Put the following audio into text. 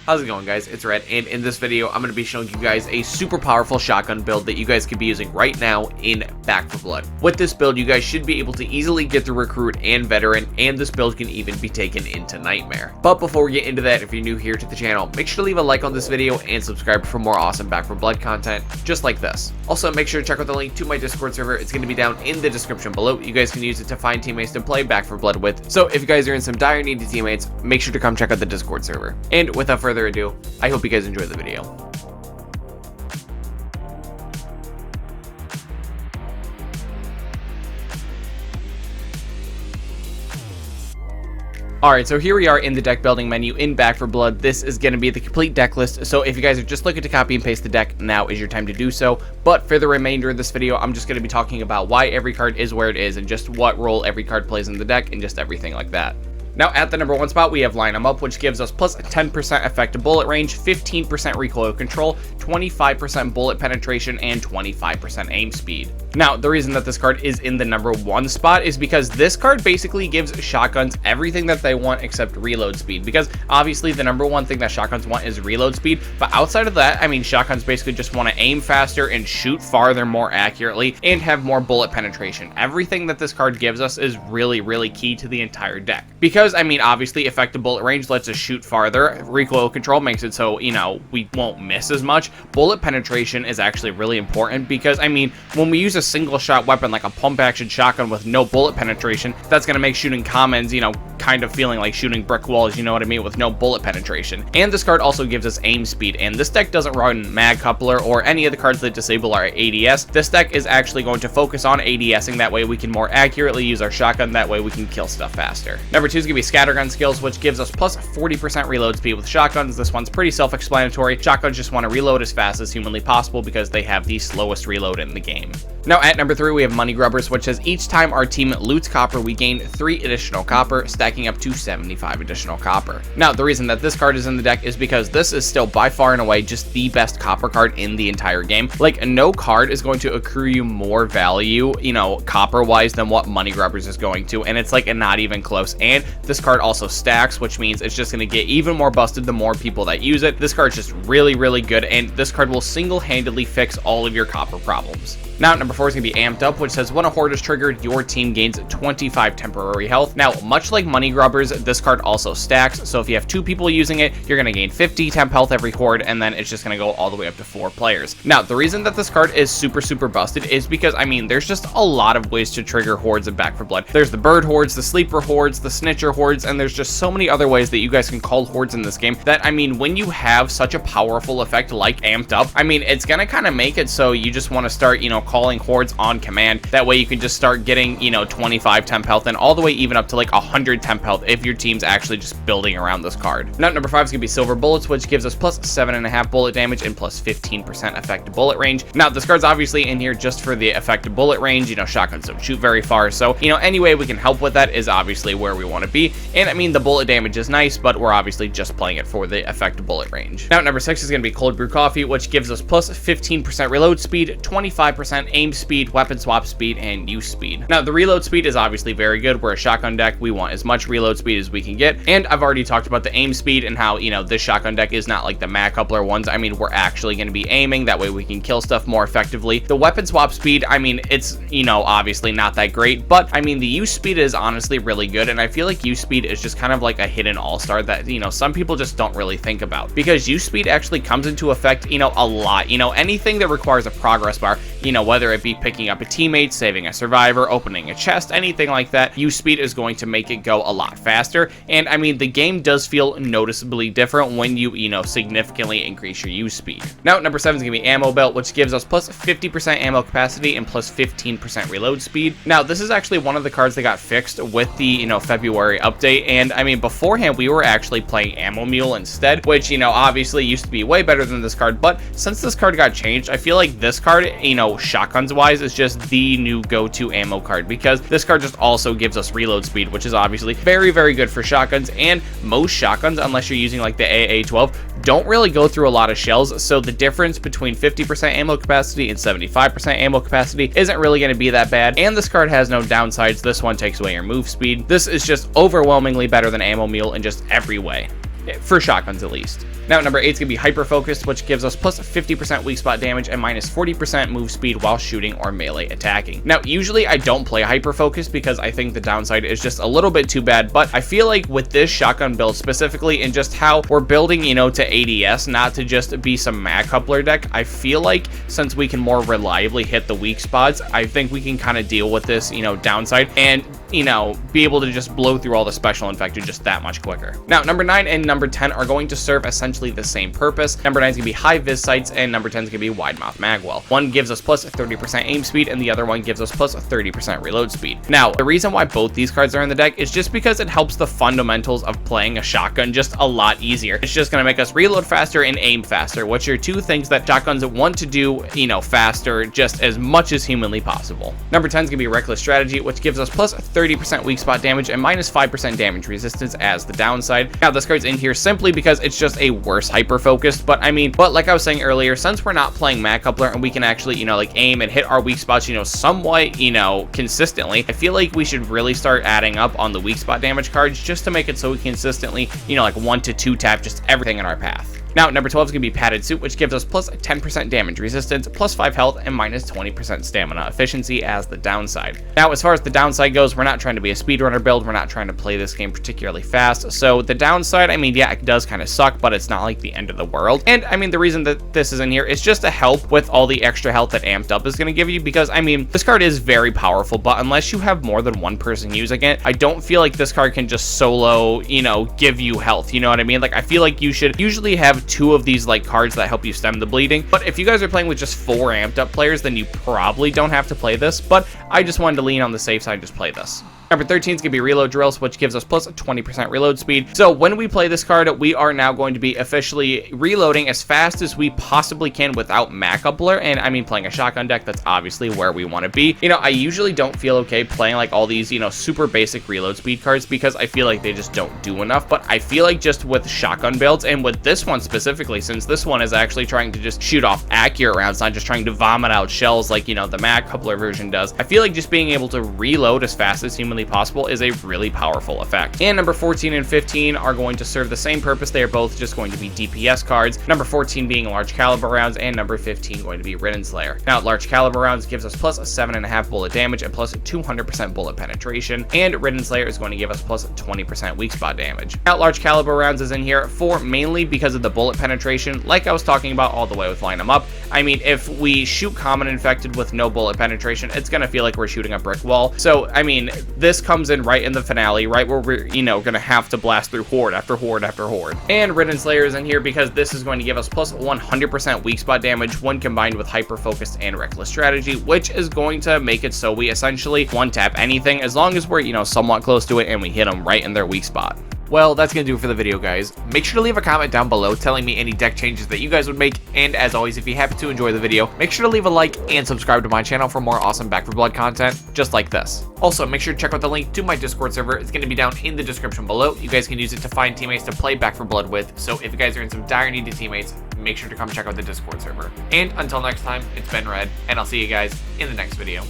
How's it going, guys? It's Red, and in this video I'm going to be showing you guys a super powerful shotgun build that you guys could be using right now in Back 4 Blood. With this build, you guys should be able to easily get through Recruit and Veteran, and this build can even be taken into Nightmare. But before we get into that, if you're new here to the channel, make sure to leave a like on this video and subscribe for more awesome Back 4 Blood content just like this. Also, make sure to check out the link to my Discord server. It's going to be down in the description below. You guys can use it to find teammates to play Back 4 Blood with. So if you guys are in some dire need of teammates, make sure to come check out the Discord server. And without further ado, I hope you guys enjoy the video. Alright, so here we are in the deck building menu in Back 4 Blood. This is going to be the complete deck list, so if you guys are just looking to copy and paste the deck, now is your time to do so. But for the remainder of this video, I'm just going to be talking about why every card is where it is and just what role every card plays in the deck and just everything like that. Now, at the number 1 spot, we have Line 'em Up, which gives us plus 10% effective bullet range, 15% recoil control, 25% bullet penetration, and 25% aim speed. Now, the reason that this card is in the number 1 spot is because this card basically gives shotguns everything that they want except reload speed, because obviously the number 1 thing that shotguns want is reload speed, but outside of that, I mean, shotguns basically just want to aim faster and shoot farther more accurately and have more bullet penetration. Everything that this card gives us is really, really key to the entire deck. Because, I mean, obviously, effective bullet range lets us shoot farther. Recoil control makes it so, you know, we won't miss as much. Bullet penetration is actually really important because, I mean, when we use a single shot weapon like a pump action shotgun with no bullet penetration, that's going to make shooting commons, you know, kind of feeling like shooting brick walls, you know what I mean, with no bullet penetration. And this card also gives us aim speed, and this deck doesn't run mag coupler or any of the cards that disable our ADS. This deck is actually going to focus on ADSing, that way we can more accurately use our shotgun, that way we can kill stuff faster. Number 2 is going to be Scattergun skills, which gives us plus 40% reload speed with shotguns. This one's pretty self-explanatory. Shotguns just want to reload as fast as humanly possible because they have the slowest reload in the game. Now at number 3, we have Money Grubbers, which says each time our team loots copper, we gain 3 additional copper, stacking up to 75 additional copper. Now, the reason that this card is in the deck is because this is still by far and away just the best copper card in the entire game. Like, no card is going to accrue you more value, you know, copper-wise than what Money Grubbers is going to, and it's like not even close. And this card also stacks, which means it's just going to get even more busted the more people that use it. This card's just really, really good, and this card will single-handedly fix all of your copper problems. Now, number 4 is going to be Amped Up, which says when a horde is triggered, your team gains 25 temporary health. Now, much like Money Grubbers, this card also stacks, so if you have 2 people using it, you're going to gain 50 temp health every horde, and then it's just going to go all the way up to 4 players. Now, the reason that this card is super, super busted is because, I mean, there's just a lot of ways to trigger hordes in Back 4 Blood. There's the bird hordes, the sleeper hordes, the snitcher hordes, and there's just so many other ways that you guys can call hordes in this game that, I mean, when you have such a powerful effect like Amped Up, I mean, it's going to kind of make it so you just want to start, you know, calling hordes on command. That way you can just start getting, you know, 25 temp health and all the way even up to like 100 temp health if your team's actually just building around this card. Now, number 5 is going to be Silver Bullets, which gives us plus 7.5 bullet damage and plus 15% effective bullet range. Now, this card's obviously in here just for the effective bullet range. You know, shotguns don't shoot very far, so, you know, any way we can help with that is obviously where we want to be. And I mean, the bullet damage is nice, but we're obviously just playing it for the effective bullet range. Now, number 6 is going to be Cold Brew Coffee, which gives us plus 15% reload speed, 25% aim speed, weapon swap speed, and use speed. Now, the reload speed is obviously very good. We're a shotgun deck. We want as much reload speed as we can get. And I've already talked about the aim speed and how, you know, this shotgun deck is not like the mag coupler ones. I mean, we're actually going to be aiming. That way we can kill stuff more effectively. The weapon swap speed, I mean, it's, you know, obviously not that great, but I mean, the use speed is honestly really good. And I feel like use speed is just kind of like a hidden all-star that, you know, some people just don't really think about, because use speed actually comes into effect, you know, a lot. You know, anything that requires a progress bar, you know, whether it be picking up a teammate, saving a survivor, opening a chest, anything like that, use speed is going to make it go a lot faster. And I mean, the game does feel noticeably different when you know, significantly increase your use speed. Now, number 7 is going to be Ammo Belt, which gives us plus 50% ammo capacity and plus 15% reload speed. Now, this is actually one of the cards that got fixed with the, you know, February update. And I mean, beforehand, we were actually playing Ammo Mule instead, which, you know, obviously used to be way better than this card. But since this card got changed, I feel like this card, you know, shotguns wise, is just the new go-to ammo card, because this card just also gives us reload speed, which is obviously very, very good for shotguns. And most shotguns, unless you're using like the AA-12, don't really go through a lot of shells, so the difference between 50% ammo capacity and 75% ammo capacity isn't really going to be that bad. And this card has no downsides. This one takes away your move speed. This is just overwhelmingly better than Ammo Mule in just every way. for shotguns at least. Now, number 8 is going to be Hyper Focused, which gives us plus 50% weak spot damage and minus 40% move speed while shooting or melee attacking. Now, usually I don't play Hyper Focused because I think the downside is just a little bit too bad, but I feel like with this shotgun build specifically and just how we're building, you know, to ADS, not to just be some mag coupler deck, I feel like since we can more reliably hit the weak spots, I think we can kind of deal with this, you know, downside and, you know, be able to just blow through all the special infected just that much quicker. Now, number 9 and number 10 are going to serve essentially the same purpose. Number 9 is going to be High Vis Sights, and number 10 is going to be Wide Mouth Magwell. One gives us plus 30% aim speed, and the other one gives us plus 30% reload speed. Now, the reason why both these cards are in the deck is just because it helps the fundamentals of playing a shotgun just a lot easier. It's just going to make us reload faster and aim faster, which are two things that shotguns want to do, you know, faster, just as much as humanly possible. Number 10 is going to be Reckless Strategy, which gives us plus 30% weak spot damage and minus 5% damage resistance as the downside. Now, this card's in here simply because it's just a worse hyper focused, but like I was saying earlier, since we're not playing mag coupler and we can actually, you know, like aim and hit our weak spots, you know, somewhat, you know, consistently, I feel like we should really start adding up on the weak spot damage cards just to make it so we consistently, you know, like 1 to 2 tap just everything in our path. Now, number 12 is going to be Padded Suit, which gives us plus 10% damage resistance, plus 5 health, and minus 20% stamina efficiency as the downside. Now, as far as the downside goes, we're not trying to be a speedrunner build. We're not trying to play this game particularly fast. So the downside, I mean, yeah, it does kind of suck, but it's not like the end of the world. And I mean, the reason that this is in here is just to help with all the extra health that Amped Up is going to give you, because I mean, this card is very powerful, but unless you have more than one person using it, I don't feel like this card can just solo, you know, give you health. You know what I mean? Like, I feel like you should usually have 2 of these like cards that help you stem the bleeding, but if you guys are playing with just 4 amped up players, then you probably don't have to play this, but I just wanted to lean on the safe side, just play this. Number 13 is going to be Reload Drills, which gives us plus 20% reload speed. So when we play this card, we are now going to be officially reloading as fast as we possibly can without mag coupler. And I mean, playing a shotgun deck, that's obviously where we want to be. You know, I usually don't feel okay playing like all these, you know, super basic reload speed cards because I feel like they just don't do enough. But I feel like just with shotgun builds, and with this one specifically, since this one is actually trying to just shoot off accurate rounds, not just trying to vomit out shells like, you know, the mag coupler version does, I feel like just being able to reload as fast as humanly possible is a really powerful effect. And number 14 and 15 are going to serve the same purpose. They are both just going to be DPS cards, number 14 being large caliber rounds and number 15 going to be Ridden Slayer. Now, large caliber rounds gives us plus 7.5 bullet damage and plus 200% bullet penetration, and Ridden Slayer is going to give us plus 20% weak spot damage. Now, large caliber rounds is in here for mainly because of the bullet penetration, like I was talking about all the way with Line 'em Up. I mean, if we shoot common infected with no bullet penetration, it's gonna feel like we're shooting a brick wall. So I mean, this comes in right in the finale, right where we're, you know, gonna have to blast through horde after horde after horde. And Ridden Slayer is in here because this is going to give us plus 100% weak spot damage when combined with hyper focused and reckless strategy, which is going to make it so we essentially one tap anything as long as we're, you know, somewhat close to it and we hit them right in their weak spot. Well, that's going to do it for the video, guys. Make sure to leave a comment down below telling me any deck changes that you guys would make, and as always, if you happen to enjoy the video, make sure to leave a like and subscribe to my channel for more awesome Back 4 Blood content just like this. Also, make sure to check out the link to my Discord server. It's going to be down in the description below. You guys can use it to find teammates to play Back 4 Blood with, so if you guys are in some dire need of teammates, make sure to come check out the Discord server. And until next time, it's been Red, and I'll see you guys in the next video.